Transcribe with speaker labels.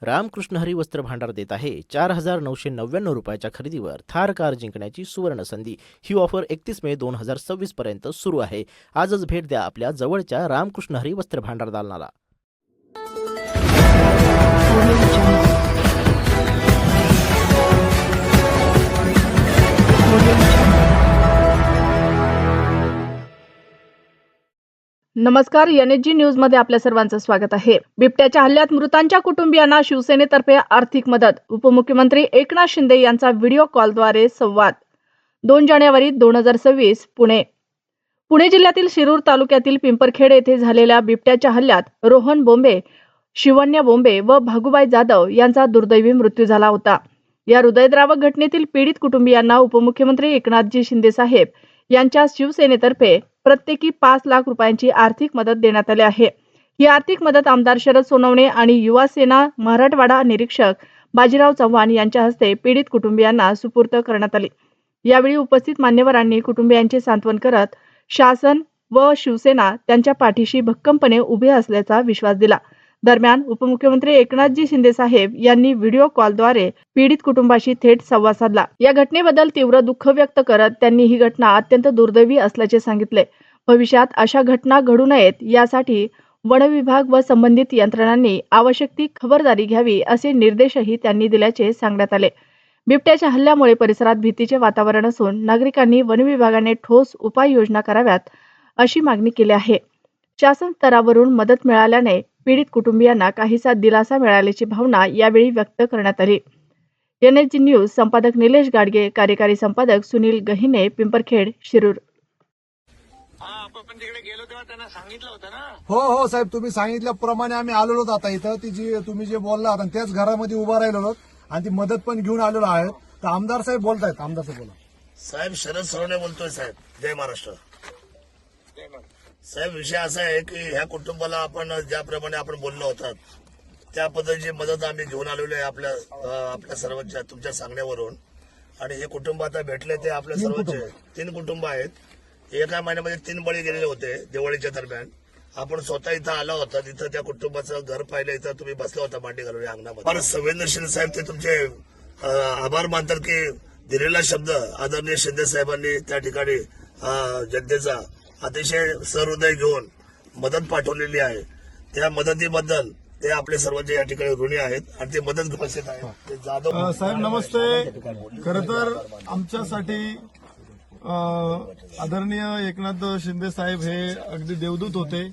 Speaker 1: रामकृष्ण हरी वस्त्र भांडार देत आहे 4,999 रुपयाच्या खरेदीवर थार कार जिंकण्याची सुवर्ण संधी। ही ऑफर 31 मे 2026 पर्यंत सुरू आहे। आजच भेट द्या आपल्या जवळच्या रामकृष्ण हरी वस्त्र भांडार दालनाला।
Speaker 2: नमस्कार, एनएचजी न्यूज मध्ये आपल्या सर्वांचं स्वागत आहे। बिबट्याच्या हल्ल्यात मृतांच्या कुटुंबियांना शिवसेनेतर्फे आर्थिक मदत। उपमुख्यमंत्री एकनाथ शिंदे यांचा व्हिडिओ कॉलद्वारे संवाद। 2 जानेवारी 2026 पुणे जिल्ह्यातील शिरूर तालुक्यातील पिंपरखेड येथे झालेल्या बिबट्याच्या हल्ल्यात रोहन बोंबे, शिवण्य बोंबे व भागुबाई जाधव यांचा दुर्दैवी मृत्यू झाला होता। या हृदयद्रावक घटनेतील पीडित कुटुंबियांना उपमुख्यमंत्री एकनाथजी शिंदे साहेब यांच्या शिवसेनेतर्फे प्रत्येकी 5 लाख रुपयांची आर्थिक मदत देण्यात आली आहे। ही आर्थिक मदत आमदार शरद सोनवणे आणि युवा सेना मराठवाडा निरीक्षक बाजीराव चव्हाण यांच्या हस्ते पीडित कुटुंबियांना सुपूर्द करण्यात आली। यावेळी उपस्थित मान्यवरांनी कुटुंबियांचे सांत्वन करत शासन व शिवसेना त्यांच्या पाठीशी भक्कमपणे उभे असल्याचा विश्वास दिला। दरम्यान उपमुख्यमंत्री एकनाथजी शिंदे साहेब यांनी व्हिडिओ कॉलद्वारे पीडित कुटुंबाशी थेट संवाद साधला। या घटनेबद्दल तीव्र दुःख व्यक्त करत त्यांनी ही घटना अत्यंत दुर्दैवी असल्याचे सांगितले। भविष्यात अशा घटना घडू नयेत यासाठी वन विभाग व संबंधित यंत्रणांनी आवश्यक ती खबरदारी घ्यावी असे निर्देशही त्यांनी दिल्याचे सांगण्यात आले। बिबट्याच्या हल्ल्यामुळे परिसरात भीतीचे वातावरण असून नागरिकांनी वन विभागाने ठोस उपाययोजना कराव्यात अशी मागणी केली आहे। शासन स्तरावरून मदत मिळाल्याने पीडित कुटुंबियांना काहीसा दिलासा मिळाल्याची भावना यावेळी व्यक्त करण्यात आली। एनएचजी न्यूज संपादक निलेश गाडगे, कार्यकारी संपादक सुनील गहिने, पिंपरखेड, शिरूर।
Speaker 3: आपण तिकडे गेलो तेव्हा त्यांना सांगितलं होतं ना?
Speaker 4: हो साहेब, तुम्ही सांगितल्याप्रमाणे आम्ही आलेलो आता इथं ती जी तुम्ही जे बोलला आणि त्याच घरामध्ये उभा राहिलो आणि ती मदत पण घेऊन आलेलो आहे। तर आमदार साहेब बोलतायत, आमदार साहेब बोला।
Speaker 5: साहेब शरद सोनवणे बोलतोय साहेब। जय महाराष्ट्र साहेब, विषय असा आहे की ह्या कुटुंबाला आपण ज्याप्रमाणे आपण बोललो होतात त्या पद्धतीची मदत आम्ही घेऊन आलेलो आहे आपल्या सर्वांच्या तुमच्या सांगण्यावरून। आणि हे कुटुंब आता भेटले ते आपल्या सर्वांचे 3 कुटुंब आहेत। एका महिन्यामध्ये 3 बळी गेलेले होते दिवाळीच्या दरम्यान। आपण स्वतः इथं आला होता, तिथं त्या कुटुंबाचं घर पाहिलं, इथं तुम्ही बसला होता मांडी घालून या अंगणामध्ये। फार संवेदनशील साहेब ते तुमचे आभार मानतात की दिलेला शब्द आदरणीय शिंदे साहेबांनी त्या ठिकाणी जनतेचा अतिशय सहृदय घेऊन मदत पाठवलेली आहे। त्या मदतीबद्दल ते आपले सर्वांचे या ठिकाणी ऋणी आहेत आणि ते मदत उपस्थित आहेत। ते जाधव
Speaker 4: साहेब नमस्ते। खरं तर आमच्यासाठी आदरणीय एकनाथ शिंदे साहेब हे अगदी देवदूत होते।